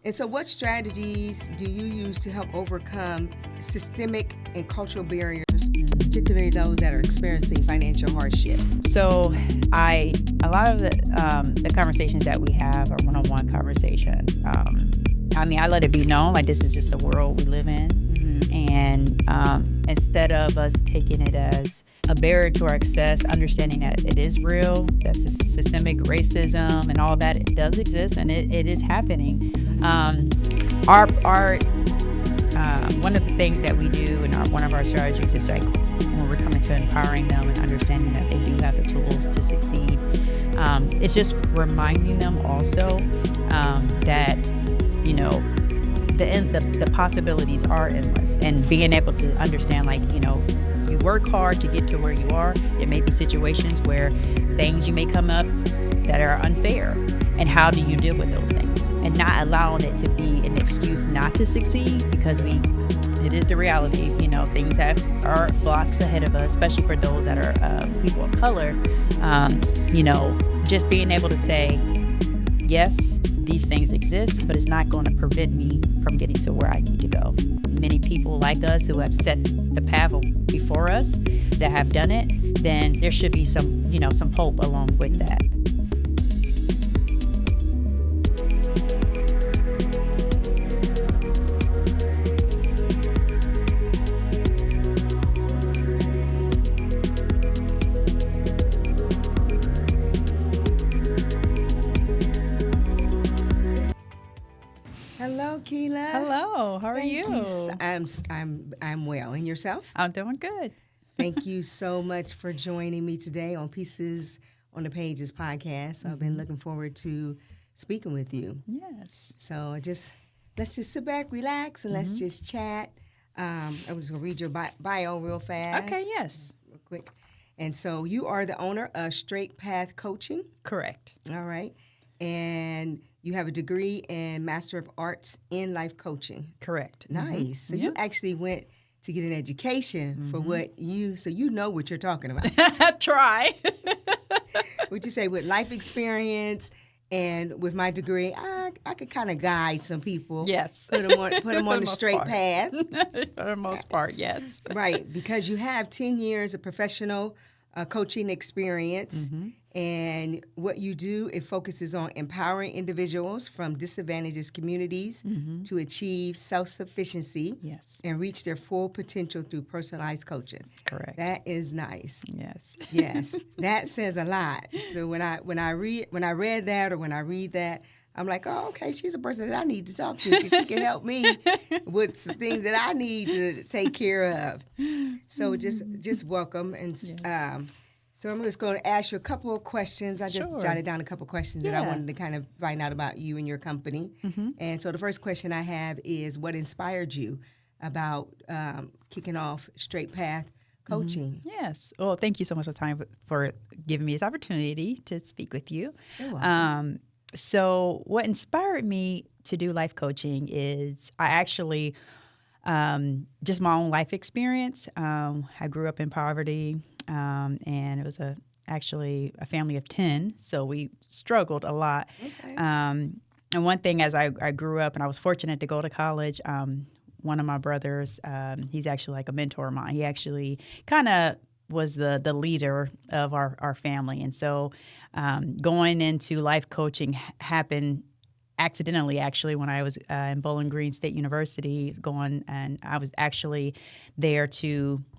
And so what strategies do you use to help overcome systemic and cultural barriers, particularly those that are experiencing financial hardship? So a lot of the conversations that we have are one-on-one conversations. I let it be known, like, this is just the world we live in. And instead of us taking it as a barrier to our success, understanding that it is real, that systemic racism and all that, it does exist, and it is happening. Our one of the things that we do and one of our strategies is, like, when we're coming to empowering them and understanding that they do have the tools to succeed, it's just reminding them also that, you know, the possibilities are endless, and being able to understand, like, you know, you work hard to get to where you are. There may be situations where things you may come up that are unfair, and how do you deal with those things, and not allowing it to be an excuse not to succeed, because it is the reality. You know, things are blocks ahead of us, especially for those that are people of color. You know, just being able to say, yes, these things exist, but it's not going to prevent me from getting to where I need to go. Many people like us who have set the path before us that have done it, then there should be some hope along with that. Hello, Kela. Hello, how are you? I'm well. And yourself? I'm doing good. Thank you so much for joining me today on Pieces on the Pages podcast. I've been looking forward to speaking with you. Yes. So let's just sit back, relax, and let's just chat. I was going to read your bio real fast. Okay, yes. Real quick. And so you are the owner of StraightPath Coaching. Correct. All right. And you have a degree in Master of Arts in Life Coaching. Correct. Nice. So you actually went to get an education for so you know what you're talking about. Try. Would you say with life experience and with my degree, I could kind of guide some people. Yes. Put them on the straight path. For the most part, yes. Right, because you have 10 years of professional coaching experience. And what you do, it focuses on empowering individuals from disadvantaged communities to achieve self-sufficiency and reach their full potential through personalized coaching. Correct. That is nice. Yes. Yes, that says a lot. So when I read that, I'm like, oh, okay, she's a person that I need to talk to because she can help me with some things that I need to take care of. So just welcome. And so I'm just going to ask you a couple of questions. I just jotted down a couple of questions that I wanted to kind of find out about you and your company. And so the first question I have is, what inspired you about kicking off StraightPath Coaching? Yes. Well, thank you so much for giving me this opportunity to speak with you. You're welcome. So what inspired me to do life coaching is I actually, just my own life experience. I grew up in poverty, and it was actually a family of 10, so we struggled a lot. Okay. And one thing, as I grew up and I was fortunate to go to college, one of my brothers, he's actually like a mentor of mine. He actually kind of was the leader of our family. And so going into life coaching happened accidentally, actually, when I was in Bowling Green State University and I was actually there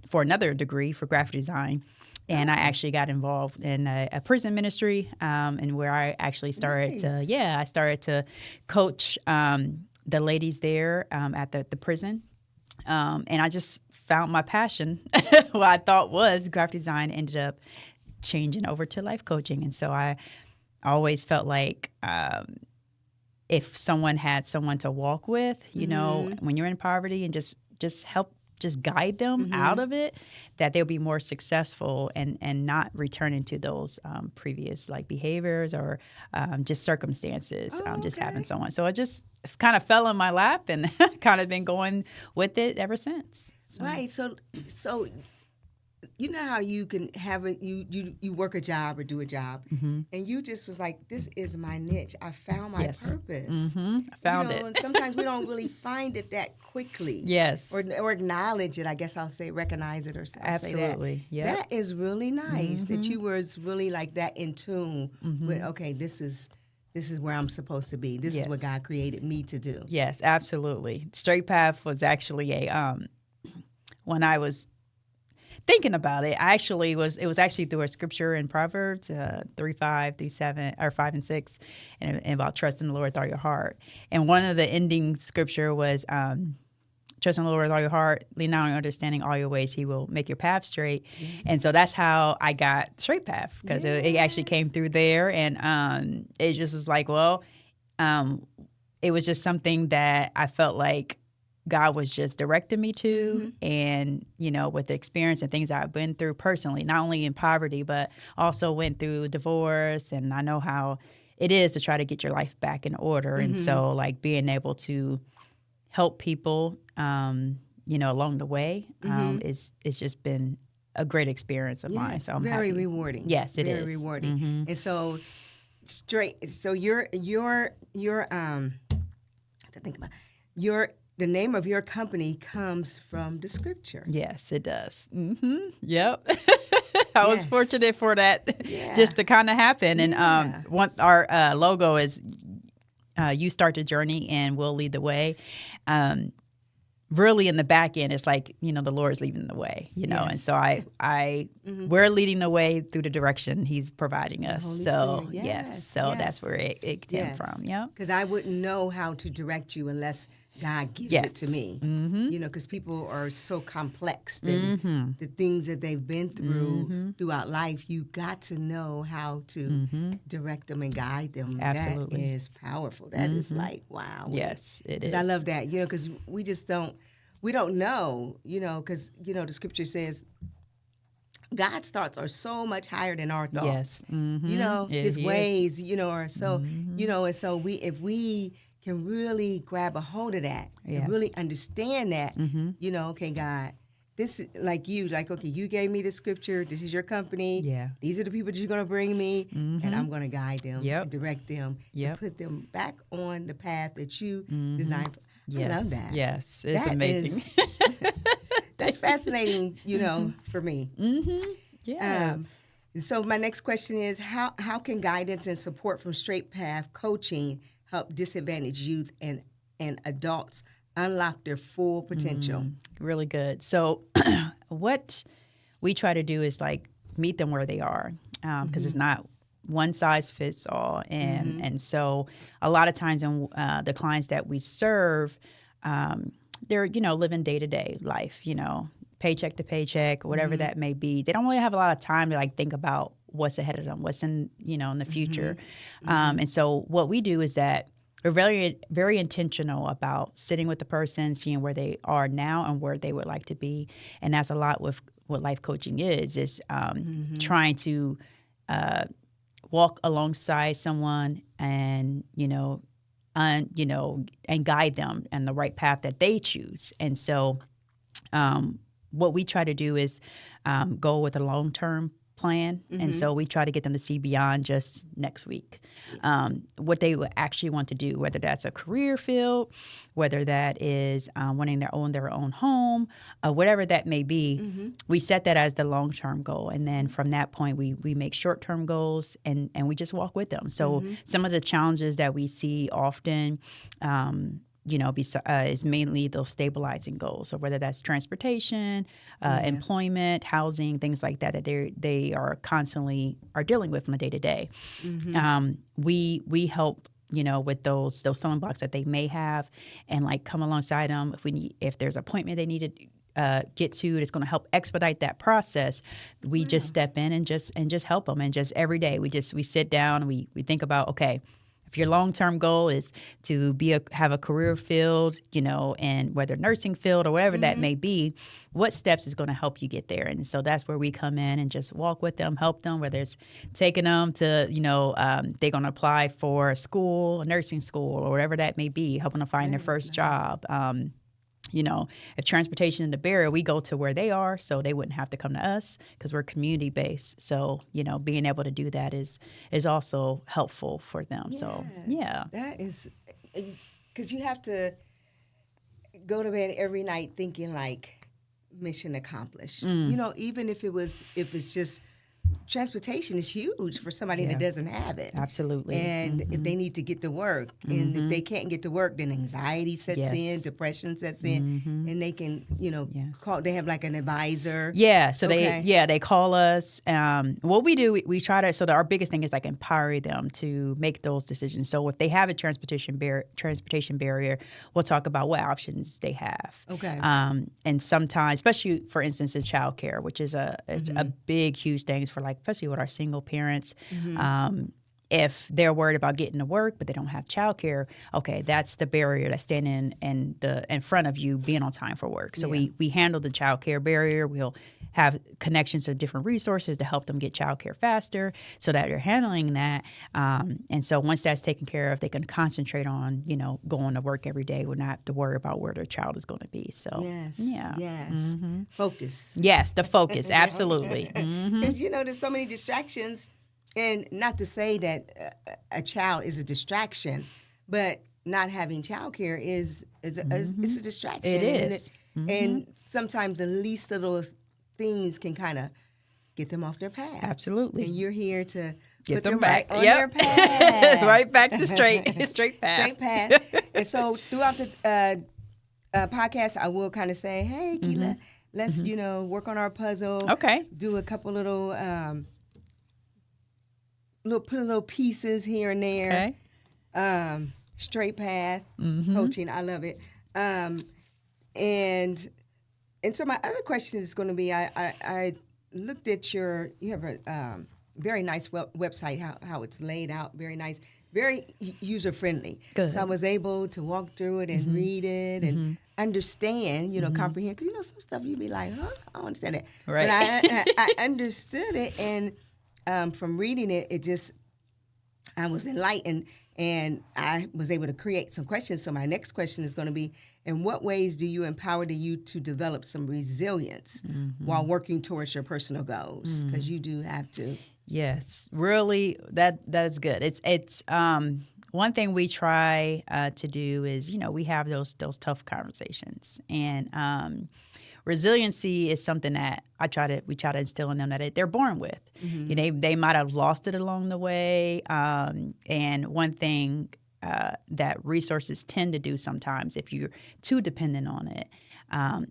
for another degree for graphic design. And I actually got involved in a prison ministry, and where I actually started to coach the ladies there at the prison. And I just found my passion, what I thought was graphic design, ended up changing over to life coaching. And so I always felt like if someone had someone to walk with, you know, when you're in poverty, and just help, just guide them out of it, that they'll be more successful and not return into those previous like behaviors or just circumstances, just having someone. So it just kind of fell in my lap and kind of been going with it ever since. So. Right. So you know how you can have it, you work a job or do a job, and you just was like, this is my niche. I found my Yes. purpose. I found you know, it. And sometimes we don't really find it that quickly. Yes. Or acknowledge it. I guess I'll say recognize it, or I'll say that. Absolutely. Yep. That is really nice that you was really like that in tune with, okay, this is where I'm supposed to be. This is what Yes. God created me to do. Yes, absolutely. StraightPath was actually when I was thinking about it, it was actually through a scripture in Proverbs 3:5 through 7 or 5 and 6, and about trusting the Lord with all your heart. And one of the ending scripture was trust in the Lord with all your heart, lean not on your understanding, all your ways, He will make your path straight. And so that's how I got StraightPath, because it actually came through there, and it just was like, well, it was just something that I felt like God was just directing me to, and with the experience and things I've been through personally, not only in poverty, but also went through divorce, and I know how it is to try to get your life back in order. And so, like, being able to help people, along the way, it's just been a great experience of mine. So I'm very happy. rewarding. Yes, it very is. rewarding. And so you're to think about the name of your company comes from the scripture. Yes, it does. Yep. I was fortunate for that just to kind of happen. And our logo is you start the journey and we'll lead the way. Really in the back end, it's like, the Lord's leading the way, and so we're leading the way through the direction He's providing us. So that's where it came from. Yeah, because I wouldn't know how to direct you unless God gives it to me. Because people are so complex, and the things that they've been through throughout life, you got to know how to direct them and guide them. Absolutely. That is powerful. That is like, wow. Yes, it is. I love that, because we just don't know, because, the scripture says God's thoughts are so much higher than our thoughts. Yes. His ways, are so, and so if we can really grab a hold of that and really understand that, okay, God, this is okay, you gave me the scripture. This is your company. Yeah. These are the people that you're going to bring me, and I'm going to guide them, and direct them, and put them back on the path that you designed. Yes. I love that. Yes, it's amazing. That's fascinating, for me. Yeah. So my next question is, how can guidance and support from StraightPath Coaching help disadvantaged youth and adults unlock their full potential? Really good. So what we try to do is meet them where they are, because it's not one size fits all. And so a lot of times in the clients that we serve, they're, living day-to-day life, paycheck to paycheck, whatever that may be. They don't really have a lot of time to think about what's ahead of them, what's in, in the future. And so what we do is that we're very, very intentional about sitting with the person, seeing where they are now and where they would like to be. And that's a lot with what life coaching is trying to walk alongside someone and, and guide them in the right path that they choose. And so what we try to do is go with a long-term plan. And so we try to get them to see beyond just next week, what they would actually want to do, whether that's a career field, whether that is wanting to own their own home, whatever that may be. We set that as the long-term goal. And then from that point, we make short-term goals and we just walk with them. So some of the challenges that we see often, is mainly those stabilizing goals. So whether that's transportation, employment, housing, things like that they are constantly dealing with on a day-to-day. We help with those stumbling blocks that they may have, and come alongside them if there's an appointment they need to get to that's going to help expedite that process. We just step in and just help them, and just every day we sit down and we think about, okay, if your long-term goal is to have a career field, and whether nursing field or whatever that may be, what steps is going to help you get there? And so that's where we come in and just walk with them, help them, whether it's taking them to, they're going to apply for a nursing school, or whatever that may be, helping them find their first job. if transportation is the barrier, we go to where they are so they wouldn't have to come to us because we're community based. So, being able to do that is also helpful for them. Yes, So, yeah. That is, because you have to go to bed every night thinking like mission accomplished. Even if it's just transportation is huge for somebody that doesn't have it. Absolutely. And if they need to get to work, and if they can't get to work, then anxiety sets in, depression sets in, and they can, call. They have like an advisor. Yeah. So they call us. What we do, we try to. So our biggest thing is like empower them to make those decisions. So if they have a transportation barrier, we'll talk about what options they have. Okay. And sometimes, especially for instance, in childcare, which is it's a big, huge thing for especially with our single parents. If they're worried about getting to work but they don't have childcare, okay, that's the barrier that's standing in front of you being on time for work. So we handle the childcare barrier. We'll have connections to different resources to help them get childcare faster, so that you're handling that. And so once that's taken care of, they can concentrate on going to work every day, will not have to worry about where their child is going to be. So yes, focus. Yes, the focus, absolutely. Because there's so many distractions. And not to say that a child is a distraction, but not having childcare is it's a distraction. It is. And sometimes the least of those things can kind of get them off their path. Absolutely. And you're here to get put them back right on their path. Right back to straight path. Straight path. And so throughout the podcast, I will kind of say, hey, Kela, let's, work on our puzzle. Okay. Do a couple little... put little pieces here and there. Okay. Straight path coaching, I love it. And so my other question is going to be, I looked at you have a very nice website, how it's laid out, very nice, very user friendly. Good. So I was able to walk through it and read it and understand, comprehend. Because some stuff you'd be like, huh, I don't understand it. Right. But I understood it, and from reading it, I was enlightened, and I was able to create some questions. So my next question is going to be, in what ways do you empower the youth to develop some resilience while working towards your personal goals? Because you do have to. Yes, really, that is good. It's one thing we try to do is, we have those tough conversations, and resiliency is something that we try to instill in them that they're born with. They might have lost it along the way. And one thing that resources tend to do sometimes, if you're too dependent on it,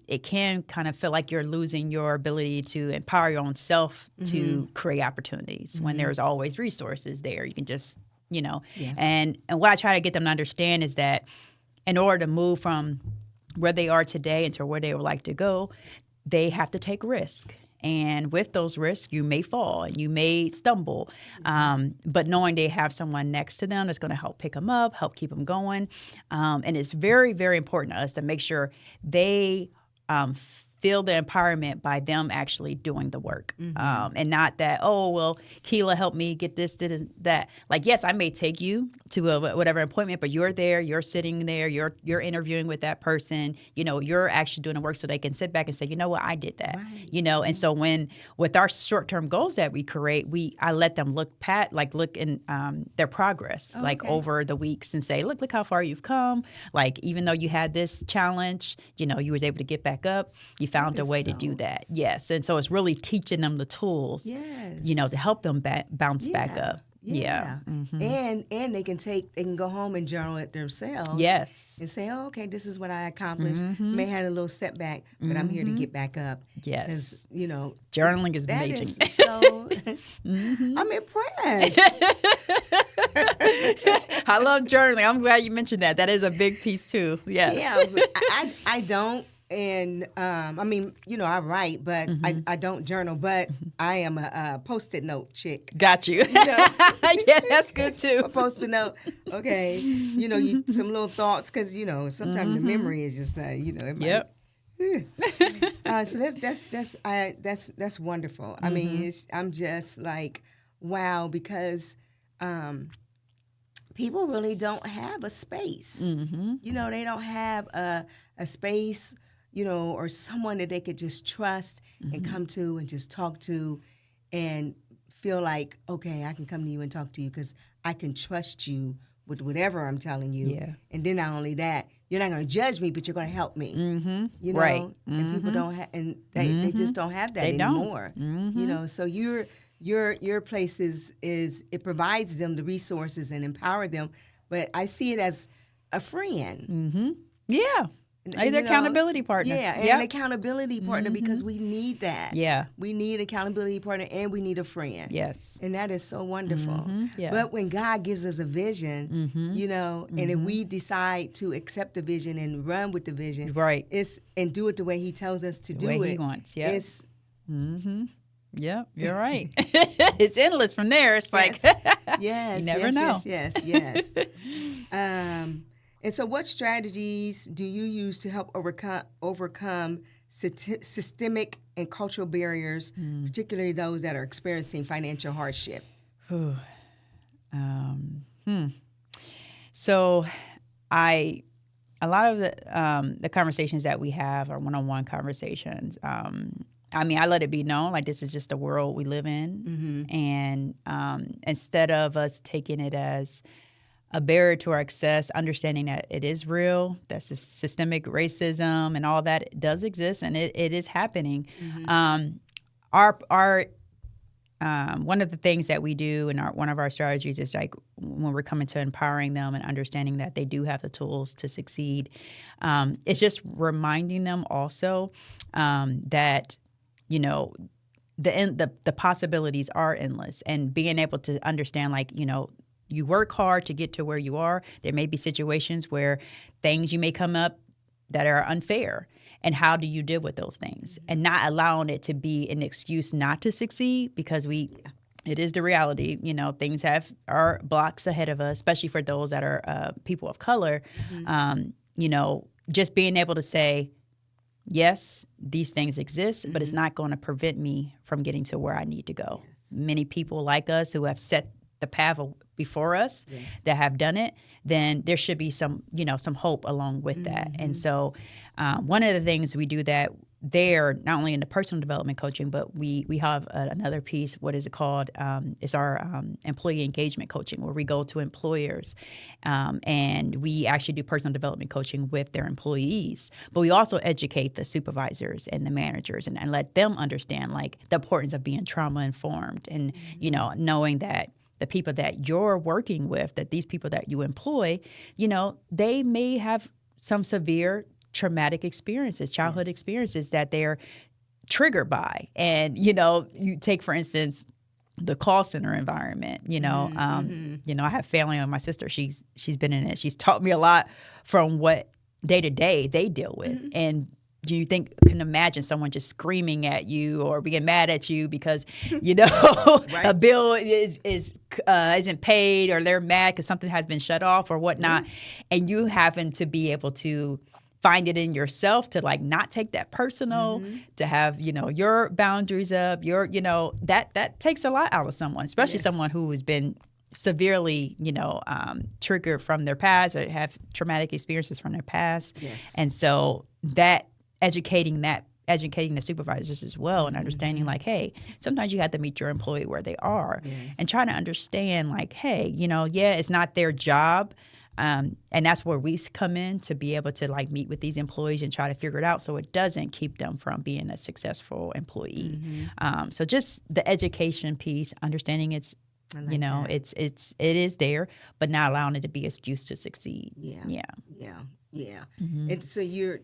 it can kind of feel like you're losing your ability to empower your own self to create opportunities when there's always resources there. You can just, and what I try to get them to understand is that in order to move from where they are today into where they would like to go, they have to take risk. And with those risks, you may fall and you may stumble. But knowing they have someone next to them that's going to help pick them up, help keep them going. And it's very, very important to us to make sure they feel the empowerment by them actually doing the work. And not that, oh, well, Kela helped me get this, that. Like, yes, I may take you to a whatever appointment, but you're there, you're sitting there, you're interviewing with that person, you're actually doing the work so they can sit back and say, you know what, I did that, And so with our short-term goals that we create, I let them look in their progress, over the weeks and say, look how far you've come. Like, even though you had this challenge, you was able to get back up. You found a way to do that. Yes. And so it's really teaching them the tools, to help them bounce back up. Yeah. And they can go home and journal it themselves. Yes. And say, oh, okay, this is what I accomplished. May have had a little setback, but I'm here to get back up. Yes. Journaling is amazing. So I'm impressed. I love journaling. I'm glad you mentioned that. That is a big piece too. Yes. Yeah. I don't. And, I write, but I don't journal, but I am a Post-it note chick. Got you. Yeah, that's good too. A Post-it note. Okay. Some little thoughts, because, sometimes the memory is just, it might, so that's wonderful. I mean, I'm just like, wow, because people really don't have a space. You know, they don't have a space, you know, or someone that they could just trust and come to and just talk to and feel like, okay, I can come to you and talk to you because I can trust you with whatever I'm telling you. Yeah. And then not only that, you're not going to judge me, but you're going to help me. You know, Right. and people don't have, and they just don't have that They don't. anymore. You know, so your place is it provides them the resources and empower them, but I see it as a friend. Yeah. You Either know, accountability partner. Yeah, and an accountability partner because we need that. Yeah. We need an accountability partner and we need a friend. Yes. And that is so wonderful. Yeah. But when God gives us a vision, you know, and if we decide to accept the vision and run with the vision, Right. and do it the way He tells us to do way it, He wants, yeah. it's Yeah, you're right. It's endless from there. It's like yes, you never know. Yes. And so, what strategies do you use to help overcome systemic and cultural barriers, particularly those that are experiencing financial hardship? So, a lot of the conversations that we have are one-on-one conversations. I mean, I let it be known like this is just the world we live in, and instead of us taking it as a barrier to our success, understanding that it is real, that systemic racism and all that does exist, and it is happening. Our one of the things that we do and one of our strategies is like when we're coming to empowering them and understanding that they do have the tools to succeed. It's just reminding them also that, you know, the possibilities are endless, and being able to understand, like, you know, you work hard to get to where you are. There may be situations where things you may come up that are unfair. And how do you deal with those things? And not allowing it to be an excuse not to succeed, because it is the reality. You know, things are blocks ahead of us, especially for those that are people of color. You know, just being able to say, yes, these things exist, but it's not going to prevent me from getting to where I need to go. Many people like us who have set the path before us that have done it, then there should be some hope along with that. And so one of the things we do that there, not only in the personal development coaching, but we have another piece, what is it called? It's our employee engagement coaching, where we go to employers and we actually do personal development coaching with their employees. But we also educate the supervisors and the managers and let them understand, like, the importance of being trauma informed and, you know, knowing that the people that you're working with, that these people that you employ, you know, they may have some severe traumatic experiences, childhood experiences that they're triggered by. And, you know, you take, for instance, the call center environment, you know, you know, I have family on my sister. She's been in it. She's taught me a lot from what day to day they deal with. And you can imagine someone just screaming at you or being mad at you because, you know, a bill isn't paid, or they're mad because something has been shut off or whatnot. And you happen to be able to find it in yourself to, like, not take that personal, to have, you know, your boundaries up, you know, that takes a lot out of someone, especially someone who has been severely, you know, triggered from their past or have traumatic experiences from their past. And so that educating the supervisors as well, and understanding, like, hey, sometimes you have to meet your employee where they are, and trying to understand, like, hey, you know, it's not their job. And that's where we come in to be able to, like, meet with these employees and try to figure it out so it doesn't keep them from being a successful employee. So just the education piece, understanding it's, you know, it is there, but not allowing it to be an excuse to succeed. And so you're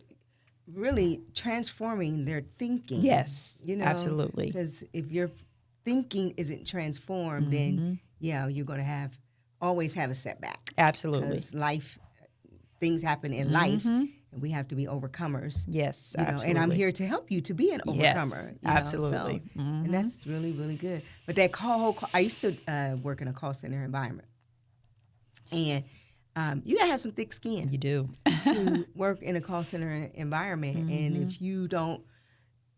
really transforming their thinking. Yes, you know, absolutely. Because if your thinking isn't transformed, then you're going to always have a setback. Absolutely. Because things happen in life, and we have to be overcomers. Yes, you know, absolutely. and I'm here to help you to be an overcomer. Yes, you know, absolutely. So, and that's really, really good. But that I used to work in a call center environment, and you gotta have some thick skin. You do. To work in a call center environment, and if you don't,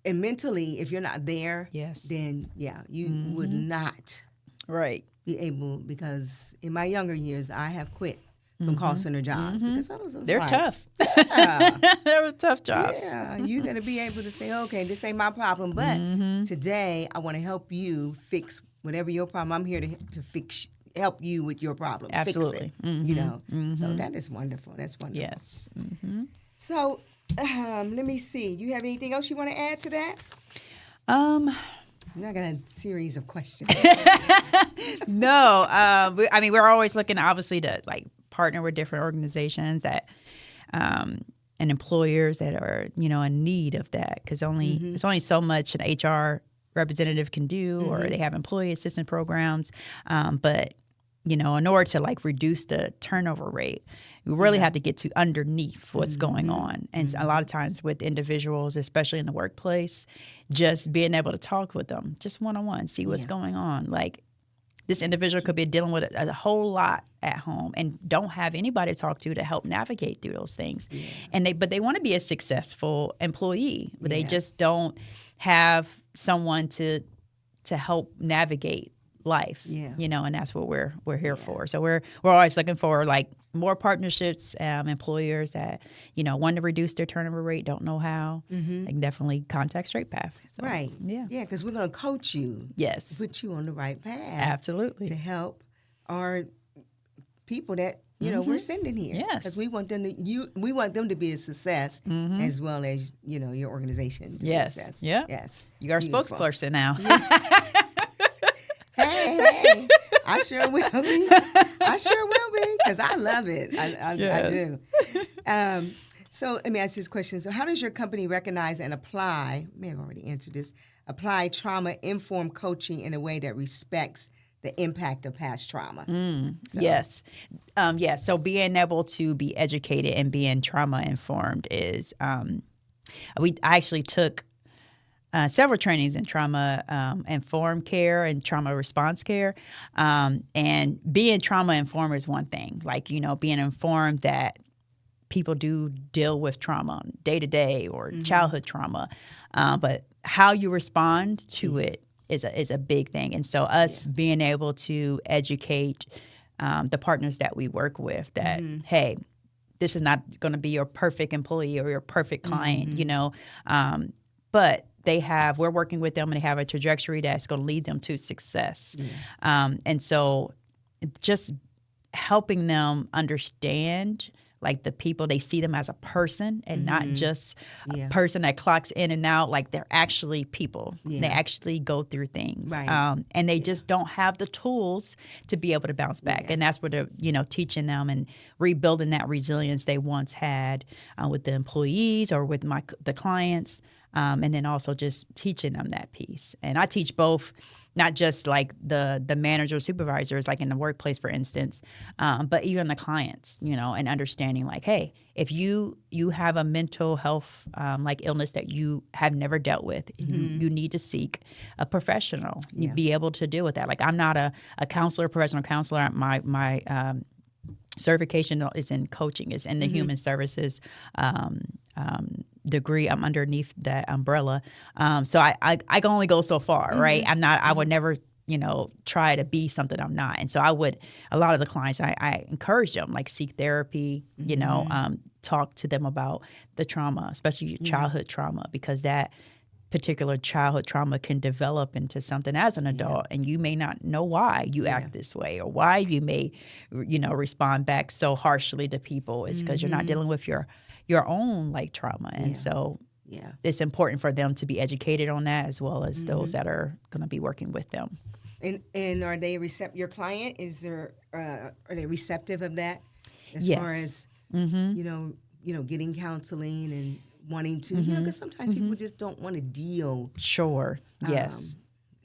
and mentally, if you're not there, then you would not. Right. be able, because in my younger years, I have quit some call center jobs because I was just They're like, tough. yeah, They were tough jobs. yeah, you're going to be able to say, okay, this ain't my problem, but today I want to help you fix whatever your problem. I'm here to help you with your problem. Absolutely. Fix it, you know. So that is wonderful. That's wonderful. Yes. So let me see. You have anything else you want to add to that? I got a series of questions. No. I mean, we're always looking, obviously, to like partner with different organizations that, and employers that are, in need of that. Because it's only so much an HR representative can do, or they have employee assistance programs. But, in order to like reduce the turnover rate, we really have to get to underneath what's going on. And a lot of times with individuals, especially in the workplace, just being able to talk with them, just one-on-one, see what's going on. Like, this individual could be dealing with a whole lot at home and don't have anybody to talk to help navigate through those things. Yeah. But they want to be a successful employee, but they just don't have someone to help navigate life. And that's what we're here for. So we're always looking for like more partnerships, employers that want to reduce their turnover rate, don't know how. They can definitely contact StraightPath. So, right. Yeah, because we're going to coach you. Yes. Put you on the right path. Absolutely. To help our people that we're sending here. Yes. Because we want them to be a success as well as your organization to be a success. Yeah. Yes. You are a spokesperson now. Hey, I sure will be. Because I love it. I do. So let me ask this question. So how does your company recognize and apply, I may have already answered this, apply trauma-informed coaching in a way that respects the impact of past trauma? Yes. So being able to be educated and being trauma-informed is, I actually took several trainings in trauma informed care and trauma response care. And being trauma informed is one thing, like, being informed that people do deal with trauma day to day or childhood trauma. But how you respond to it is a big thing. And so us being able to educate the partners that we work with that, hey, this is not going to be your perfect employee or your perfect client, but we're working with them and they have a trajectory that's going to lead them to success. And so just helping them understand like the people, they see them as a person and not just a person that clocks in and out. Like they're actually people. They actually go through things. Right. And they just don't have the tools to be able to bounce back. And that's where they're, teaching them and rebuilding that resilience they once had with the employees or with the clients. And then also just teaching them that piece. And I teach both, not just like the manager or supervisors, like in the workplace, for instance, but even the clients, and understanding like, hey, if you have a mental health like illness that you have never dealt with, you need to seek a professional. You be able to deal with that. Like I'm not a counselor, professional counselor. My certification is in coaching, is in the human services degree. I'm underneath that umbrella. So I can only go so far, right? I would never, try to be something I'm not. And so a lot of the clients, I encourage them, like seek therapy, talk to them about the trauma, especially childhood trauma, because that particular childhood trauma can develop into something as an adult, and you may not know why you act this way or why you may, respond back so harshly to people. It's because you're not dealing with your own like trauma, and so it's important for them to be educated on that as well as those that are going to be working with them. And are they your client? Are they receptive of that as far as getting counseling and wanting to, because sometimes people just don't want to deal. Sure. Yes.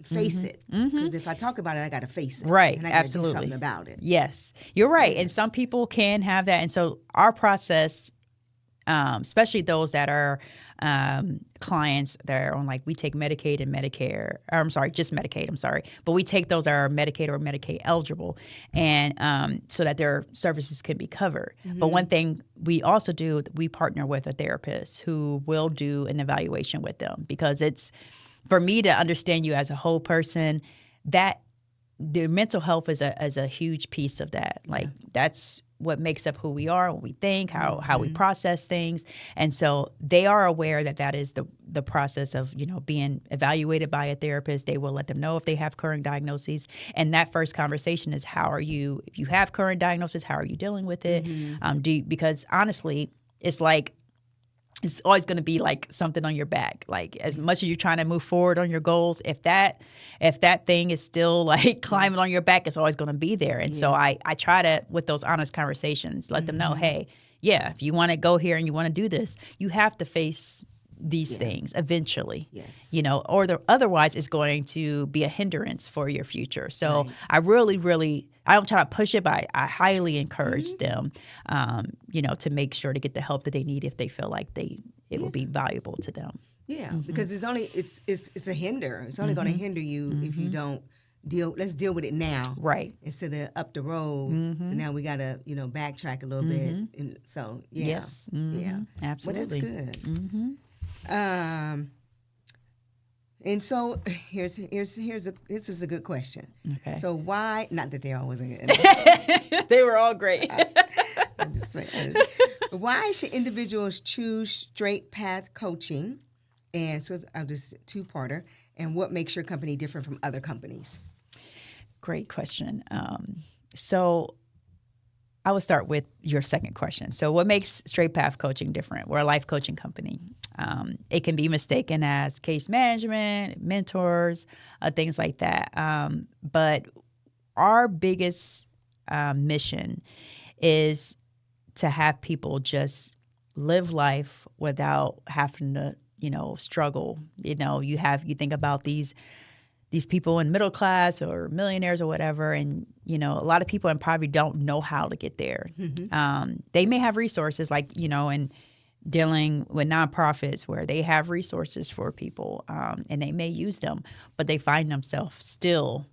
Face it. Because if I talk about it, I got to face it. Right. And I got to do Absolutely. something about it. Yes. You're right. And some people can have that. And so our process, especially those that are clients that are on, like, we take Medicaid and Medicare. Just Medicaid, but we take those that are Medicaid or Medicaid eligible, and so that their services can be covered. But one thing we also do, we partner with a therapist who will do an evaluation with them, because it's, for me to understand you as a whole person, that the mental health is a huge piece of that. Like that's what makes up who we are, what we think, how we process things. And so they are aware that that is the process of, being evaluated by a therapist. They will let them know if they have current diagnoses. And that first conversation is, if you have current diagnosis, how are you dealing with it? Because honestly, it's like, it's always going to be like something on your back. Like as much as you're trying to move forward on your goals, if that thing is still like climbing on your back, it's always going to be there. And so I try to, with those honest conversations, let them know, hey, if you want to go here and you want to do this, you have to face these things eventually, or otherwise it's going to be a hindrance for your future. So I really, I don't try to push it, but I highly encourage them, to make sure to get the help that they need if they feel like it will be valuable to them. Yeah, because it's a hinder. It's only going to hinder you if you don't let's deal with it now. Right. Instead of up the road. So now we got to, backtrack a little bit. And so, Yes. Yeah. Absolutely. Well, that's good. And so this is a good question. Okay. So why, not that they're always good. They were all great. I'm just saying. Why should individuals choose StraightPath Coaching? And so I'll just two-parter. And what makes your company different from other companies? Great question. So I will start with your second question. So what makes StraightPath Coaching different? We're a life coaching company. It can be mistaken as case management, mentors, things like that. But our biggest mission is to have people just live life without having to, struggle. You think about these people in middle class or millionaires or whatever, and a lot of people in poverty don't know how to get there. They may have resources like and dealing with nonprofits where they have resources for people, and they may use them, but they find themselves still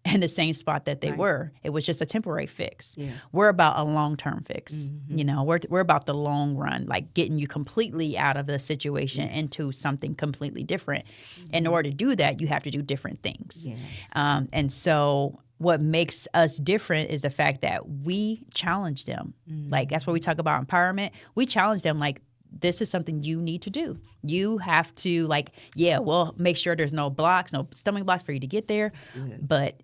in the same spot that they were. It was just a temporary fix. Yeah. We're about a long-term fix. We're about the long run, like getting you completely out of the situation into something completely different. In order to do that, you have to do different things. Yeah. And so what makes us different is the fact that we challenge them. Like that's what we talk about empowerment. We challenge them like, this is something you need to do. You have to we'll make sure there's no stumbling blocks for you to get there. But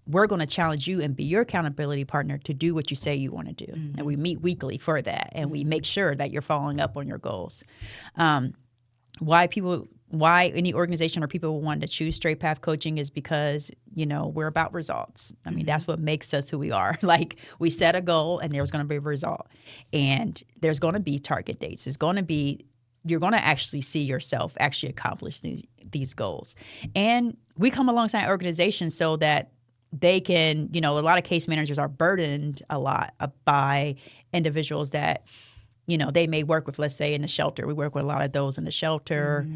we're going to challenge you and be your accountability partner to do what you say you want to do. And we meet weekly for that. And we make sure that you're following up on your goals. Why any organization or people want to choose StraightPath Coaching is because, we're about results. I mean, that's what makes us who we are. Like we set a goal and there's going to be a result. And there's going to be target dates. You're going to actually see yourself actually accomplish these goals. And we come alongside organizations so that they can, a lot of case managers are burdened a lot by individuals that, they may work with, let's say in the shelter. We work with a lot of those in the shelter,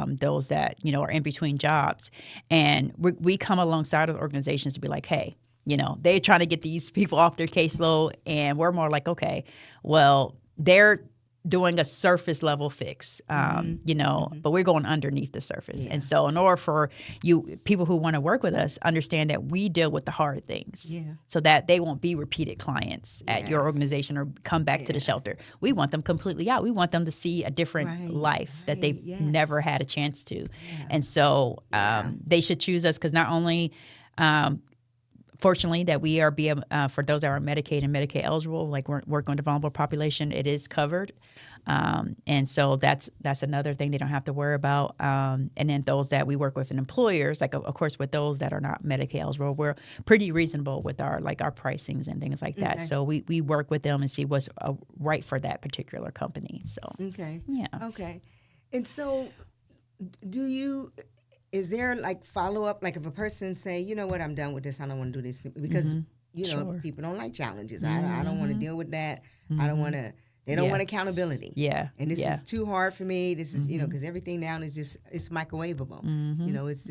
those that, are in between jobs. And we come alongside of organizations to be like, hey, they're trying to get these people off their caseload. And we're more like, okay, well, they're doing a surface level fix, but we're going underneath the surface. Yeah. And so in order for people who want to work with us, understand that we deal with the hard things so that they won't be repeated clients at your organization or come back to the shelter. We want them completely out. We want them to see a different life that they've never had a chance to. Yeah. And so they should choose us because not only fortunately, that we are for those that are Medicaid and Medicaid eligible, like we're working on the vulnerable population, it is covered. And so that's another thing they don't have to worry about. And then those that we work with in employers, like of course with those that are not Medicaid eligible, we're pretty reasonable with our pricings and things like that. Okay. So we work with them and see what's right for that particular company. So okay. And so is there follow-up, like if a person say, you know what, I'm done with this, I don't want to do this, because people don't like challenges. I don't want to deal with that. I don't want to. They don't want accountability. Yeah. And this is too hard for me. This is because everything now is just it's microwavable. It's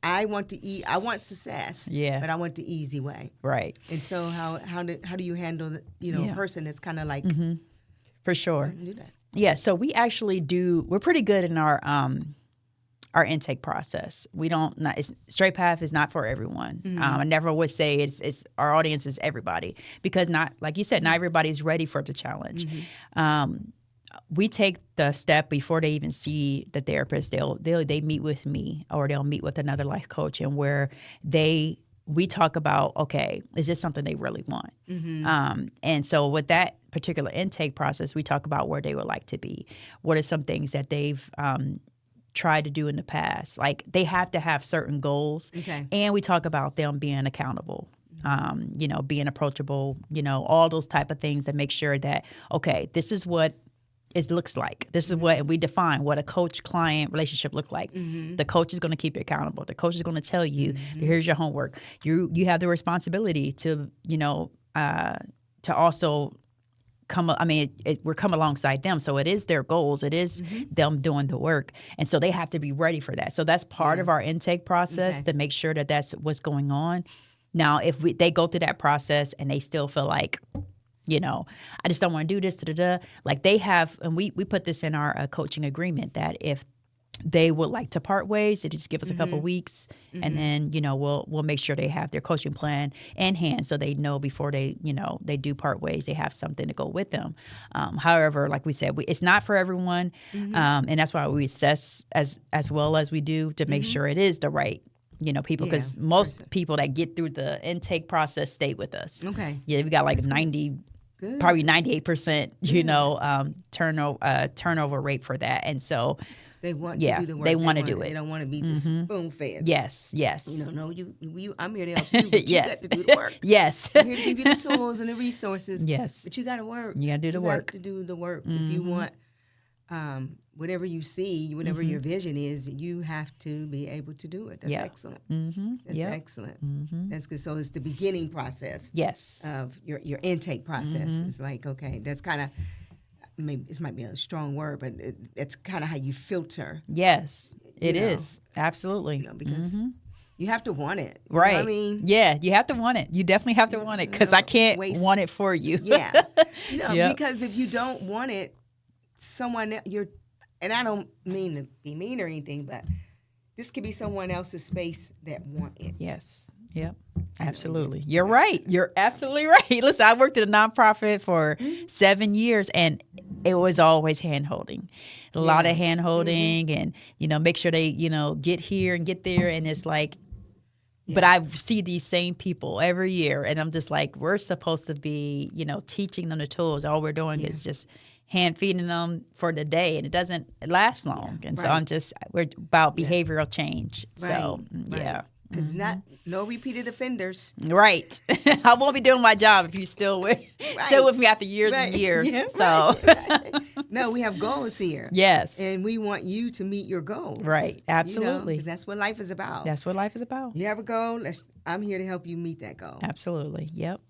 I want success. Yeah. But I want the easy way. Right. And so how do you handle a person that's kind of like for sure do that? Yeah. So we actually we're pretty good in our our intake process. We don't. StraightPath is not for everyone. I never would say it's our audience is everybody, because not, like you said, not everybody is ready for the challenge. We take the step before they even see the therapist. They meet with me, or they'll meet with another life coach, and where we talk about, okay, is this something they really want? And so with that particular intake process, we talk about where they would like to be. What are some things that they've tried to do in the past? Like, they have to have certain goals. Okay. And we talk about them being accountable, being approachable, all those type of things that make sure that, okay, this is what it looks like. This is what we define what a coach-client relationship looks like. The coach is going to keep you accountable. The coach is going to tell you, here's your homework. You have the responsibility to, to also come. I mean, we're come alongside them. So it is their goals. It is them doing the work. And so they have to be ready for that. So that's part of our intake process to make sure that that's what's going on. Now, if they go through that process and they still feel like, I just don't want to do this, like they have, and we put this in our coaching agreement, that if they would like to part ways, they just give us a couple of weeks, and then, we'll make sure they have their coaching plan in hand, so they know before they do part ways, they have something to go with them. However, like we said, it's not for everyone, and that's why we assess as well as we do to make sure it is the right people, because most people that get through the intake process stay with us. Okay. Yeah, we got like That's 90, good. probably 98%, turnover rate for that. And so they want to do the work. They want to do it. They don't want to be just spoon fed. Yes. No, I'm here to help you, but you got to do the work. Yes. I'm here to give you the tools and the resources. Yes. But you got to work. You got to do the work. You got to do the work. If you want whatever you see, whatever your vision is, you have to be able to do it. That's excellent. That's excellent. That's good. So it's the beginning process. Yes. Of your intake process. It's like, okay, that's kind of, maybe this might be a strong word, but it's kind of how you filter. Yes, it is. Absolutely. Because you have to want it. Right. I mean, yeah, you have to want it. You definitely have to want it, because I can't want it for you. Because if you don't want it, someone and I don't mean to be mean or anything, but this could be someone else's space that want it. Yes. Yep. Absolutely. You're right. You're absolutely right. Listen, I worked at a nonprofit for 7 years, and it was always hand-holding. A lot of hand-holding and, make sure they, get here and get there. And it's like, but I see these same people every year, and I'm just like, we're supposed to be, teaching them the tools. All we're doing is just hand feeding them for the day, and it doesn't last long. And so we're about behavioral change. So, because no repeated offenders. Right. I won't be doing my job if you still with me after years and years. Yeah, so no, we have goals here. Yes. And we want you to meet your goals. Right. Absolutely. 'cause that's what life is about. That's what life is about. You have a goal. I'm here to help you meet that goal. Absolutely. Yep.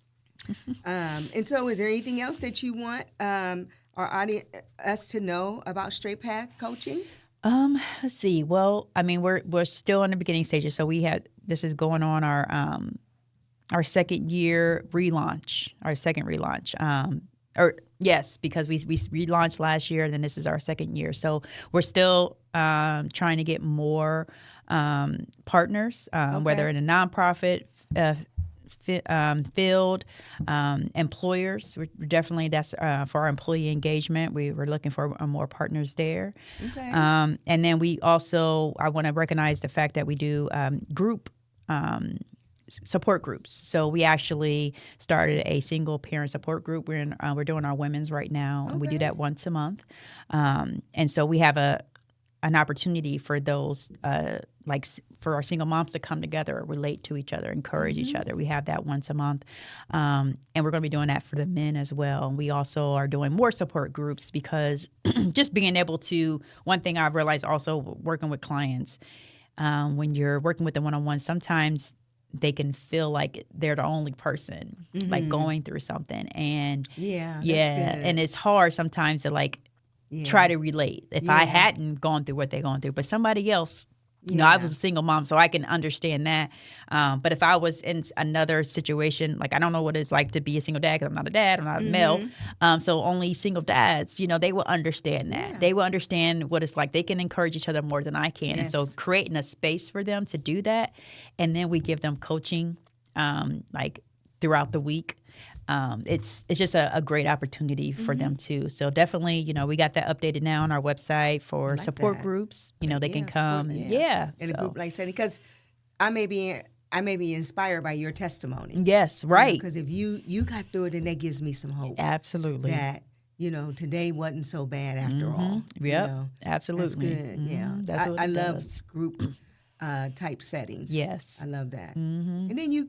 And so is there anything else that you want our audience, us to know about StraightPath Coaching? Let's see. Well, I mean, we're still in the beginning stages. So this is going on our second year relaunch, our second relaunch. Because we relaunched last year, and then this is our second year. So we're still trying to get more partners, whether in a nonprofit field, employers. We're definitely, that's for our employee engagement. We're looking for more partners there. Okay. And then I want to recognize the fact that we do group support groups. So we actually started a single parent support group. We're doing our women's right now, and we do that once a month. And so we have an opportunity for those, for our single moms to come together, relate to each other, encourage each other. We have that once a month. And we're going to be doing that for the men as well. And we also are doing more support groups, because just being able to, one thing I've realized also working with clients, when you're working with them one-on-one, sometimes they can feel like they're the only person like going through something. And that's good. And it's hard sometimes to try to relate if I hadn't gone through what they're going through, but somebody else You know, I was a single mom, so I can understand that. But if I was in another situation, like I don't know what it's like to be a single dad because I'm not a dad, I'm not a male. So only single dads, you know, they will understand that. They will understand what it's like. They can encourage each other more than I can. And so creating a space for them to do that. And then we give them coaching like throughout the week. It's just a great opportunity for them too. So definitely, you know, we got that updated now on our website for support groups. You know, they can come in a group like that, because I may be inspired by your testimony. Yes, right. Because if you got through it, and that gives me some hope. Absolutely. That, you know, today wasn't so bad after all. Yep, you know? absolutely. That's good. Yeah, that's what I love does. group type settings. Yes, I love that. And then you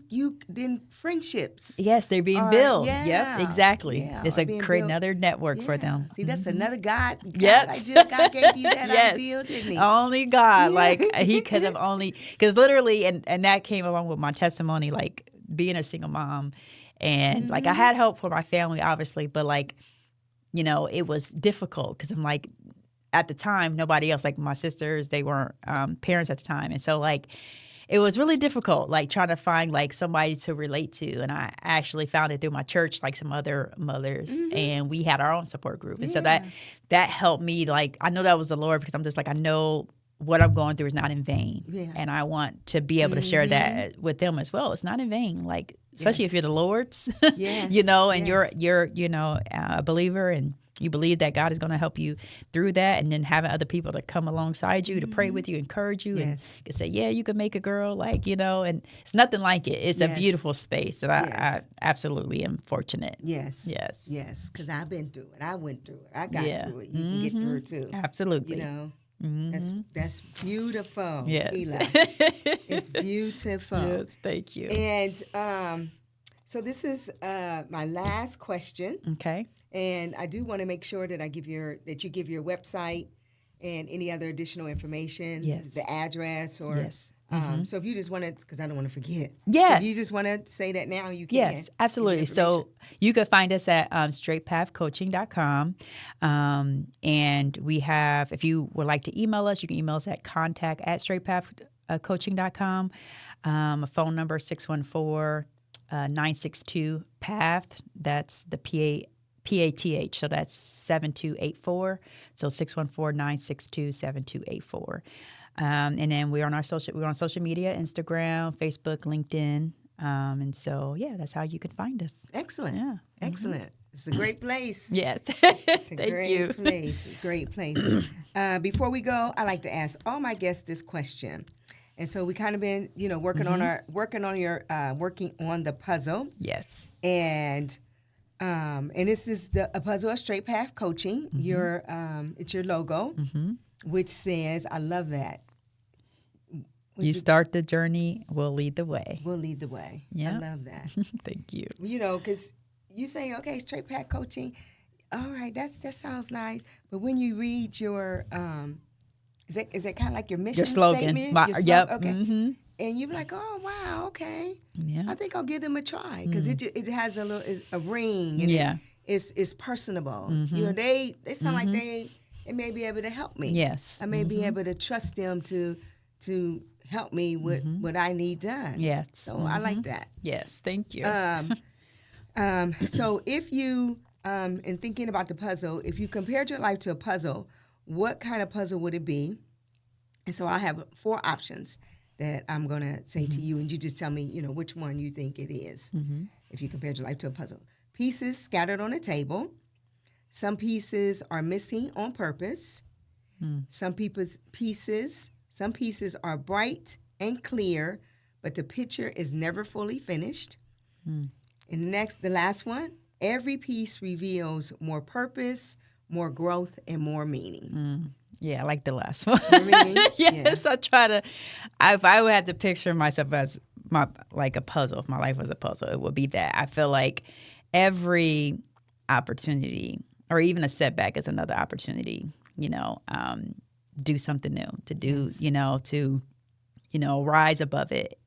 then friendships. Yes, they're being built. Yeah, yep, exactly. Yeah, it's like create another network for them. See, that's another God. Yes. God gave you that idea, didn't he? Only God. Like he could have only, because literally, and that came along with my testimony, like being a single mom. And like I had hope for my family, obviously, but like, you know, it was difficult because I'm like, at the time, nobody else, like my sisters, they weren't parents at the time. And so like, it was really difficult, like trying to find like somebody to relate to. And I actually found it through my church, like some other mothers, and we had our own support group. And so that helped me. Like, I know that was the Lord, because I'm just like, I know what I'm going through is not in vain. Yeah. And I want to be able to share that with them as well. It's not in vain. Like, especially if you're the Lord's, you know, and you're, you know, a believer, and you believe that God is going to help you through that, and then having other people to come alongside you to pray with you, encourage you, and say, yeah, you can make a girl, like, you know, and it's nothing like it. It's a beautiful space, and I absolutely am fortunate. Yes, because I've been through it. I went through it. I got through it. You can get through it too. Absolutely. You know, that's beautiful. Yes. Kela. It's beautiful. Yes, thank you. And so this is my last question. Okay. And I do want to make sure that you give your website and any other additional information, the address, or so if you just want to, because I don't want to forget. Yes. So if you just want to say that now, you can. Yes, absolutely. So you can find us at straightpathcoaching.com. And we have, if you would like to email us, you can email us at contact@straightpathcoaching.com. A phone number, 614-962-PATH. That's the PATH, so that's 7284. So 614-962-7284. And then we're on social media, Instagram, Facebook, LinkedIn. And so, that's how you can find us. Excellent. Yeah. Excellent. It's a great place. Yes. It's a Thank great place. Before we go, I like to ask all my guests this question. And so we kind of been, working on the puzzle. Yes. And this is a puzzle of StraightPath Coaching. It's your logo, which says, I love that. Start the journey, we'll lead the way. We'll lead the way. Yeah. I love that. Thank you. Because you say, okay, StraightPath Coaching. All right, that sounds nice. But when you read your, is it kind of like your mission your slogan? Statement? Yep. Okay. And you're like, oh, wow, okay. Yeah. I think I'll give them a try, because it has a ring. And it's personable. They sound like they may be able to help me. Yes. I may be able to trust them to help me with what I need done. Yes. So I like that. Yes, thank you. So if you, in thinking about the puzzle, if you compared your life to a puzzle, what kind of puzzle would it be? And so I have 4 options that I'm going to say to you, and you just tell me, which one you think it is, if you compared your life to a puzzle. Pieces scattered on a table. Some pieces are missing on purpose. Some pieces are bright and clear, but the picture is never fully finished. And the last one, every piece reveals more purpose, more growth, and more meaning. Yeah, I like the last one. Yes, I try to. If I would have to picture myself as like a puzzle, if my life was a puzzle, it would be that. I feel like every opportunity, or even a setback, is another opportunity. Do something new. To do, to rise above it.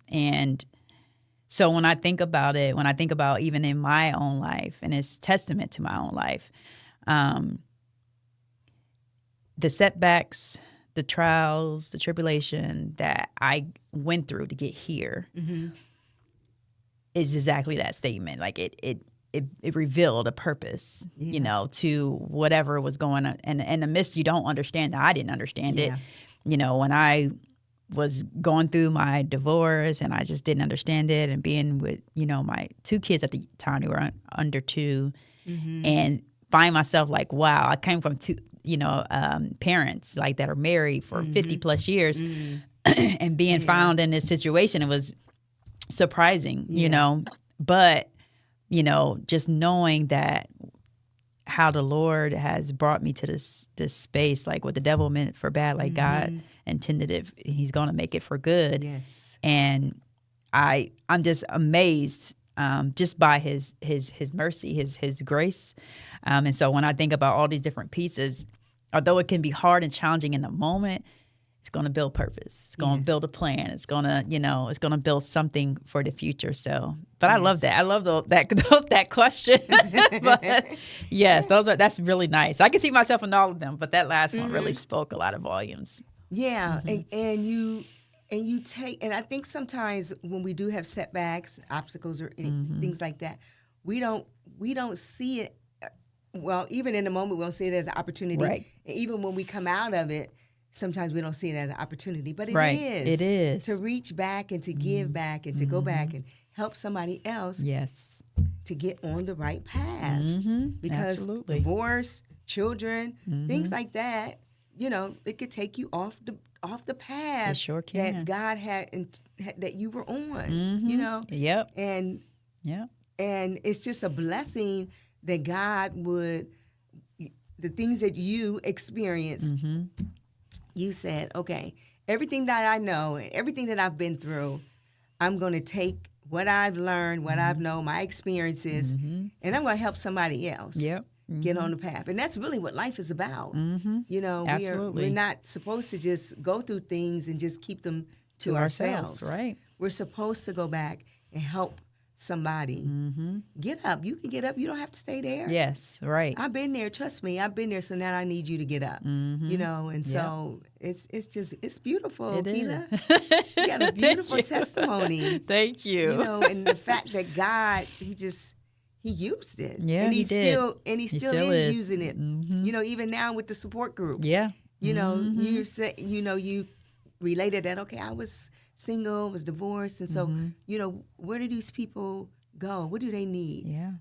And so when I think about it, even in my own life, and it's testament to my own life. The setbacks, the trials, the tribulation that I went through to get here is exactly that statement. Like it revealed a purpose, to whatever was going on. And in the midst, you don't understand that. I didn't understand it. When I was going through my divorce and I just didn't understand it, and being with, my 2 kids at the time, who were under 2, and find myself like, wow, I came from 2, parents like that are married for 50 plus years and being found in this situation, it was surprising, but, just knowing that how the Lord has brought me to this space, like what the devil meant for bad, like God intended it, he's going to make it for good. Yes. And I'm just amazed just by his mercy, his grace. And so when I think about all these different pieces, although it can be hard and challenging in the moment, it's going to build purpose. It's going to build a plan. It's going to, it's going to build something for the future. So, but I love that. I love that question. But yes, that's really nice. I can see myself in all of them, but that last one really spoke a lot of volumes. Yeah, and you take, and I think sometimes when we do have setbacks, obstacles, or things like that, we don't see it. Well, even in the moment, we don't see it as an opportunity. Right. And even when we come out of it, sometimes we don't see it as an opportunity. But it is to reach back and to give back and to go back and help somebody else. Yes. To get on the right path. Because Absolutely. divorce, children, things like that, it could take you off the path It sure can. that God had that you were on. Yep. And it's just a blessing that God would, the things that you experience, you said, okay, everything that I know and everything that I've been through, I'm going to take what I've learned, what I've known, my experiences, and I'm going to help somebody else get on the path. And that's really what life is about. Absolutely. We're not supposed to just go through things and just keep them to ourselves. Right. We're supposed to go back and help somebody. Get up. You can get up. You don't have to stay there. Yes, right. I've been there. Trust me, I've been there. So now I need you to get up. And so it's beautiful, Kela. You got a beautiful testimony. Thank you. And the fact that God, he used it. Yeah, and he still did. He still is using it. Even now with the support group. Yeah. You said, you related that, okay, I was single, was divorced, and so, where do these people go? What do they need? Yeah.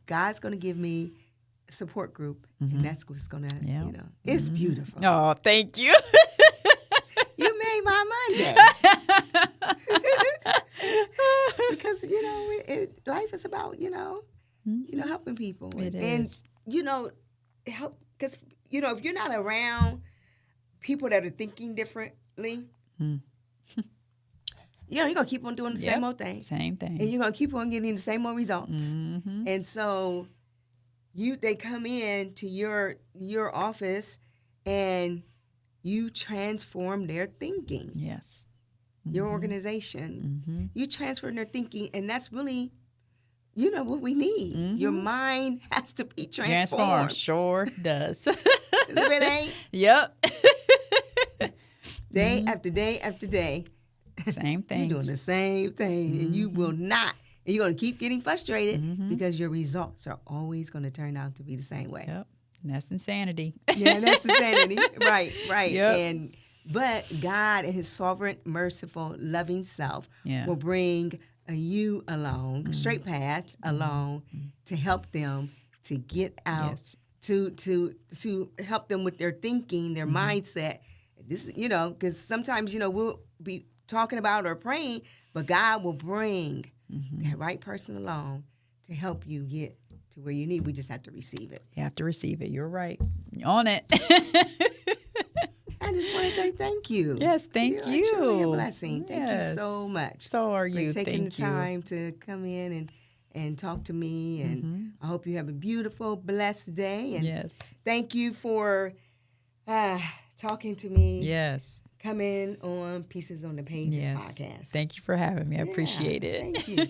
God's going to give me a support group, and that's what's going to, it's beautiful. Oh, thank you. You made my Monday. Because, life is about, helping people. It and, is. help, because, if you're not around people that are thinking differently, you're going to keep on doing the same old thing. Same thing. And you're going to keep on getting the same old results. And so they come in to your office and you transform their thinking. Yes. Your organization. You transform their thinking, and that's really, what we need. Your mind has to be transformed. Sure does. If it ain't. Yep. Day after day after day. Same thing. You're doing the same thing, and you will not. And you're going to keep getting frustrated because your results are always going to turn out to be the same way. Yep. And that's insanity. Yeah, that's insanity. Right. Yep. But God and his sovereign, merciful, loving self will bring you along, straight path along, to help them to get out, to help them with their thinking, their mindset. This, because sometimes, we'll be talking about or praying, but God will bring that right person along to help you get to where you need. We just have to receive it. You have to receive it. You're right. You're on it. I just want to say thank you. Yes, thank you. Truly a blessing. Thank you so much. So are you. For taking thank the time to come in and talk to me. And I hope you have a beautiful, blessed day. And thank you for talking to me. Yes. Come in on Pieces on the Pages podcast. Thank you for having me. I appreciate it. Thank you.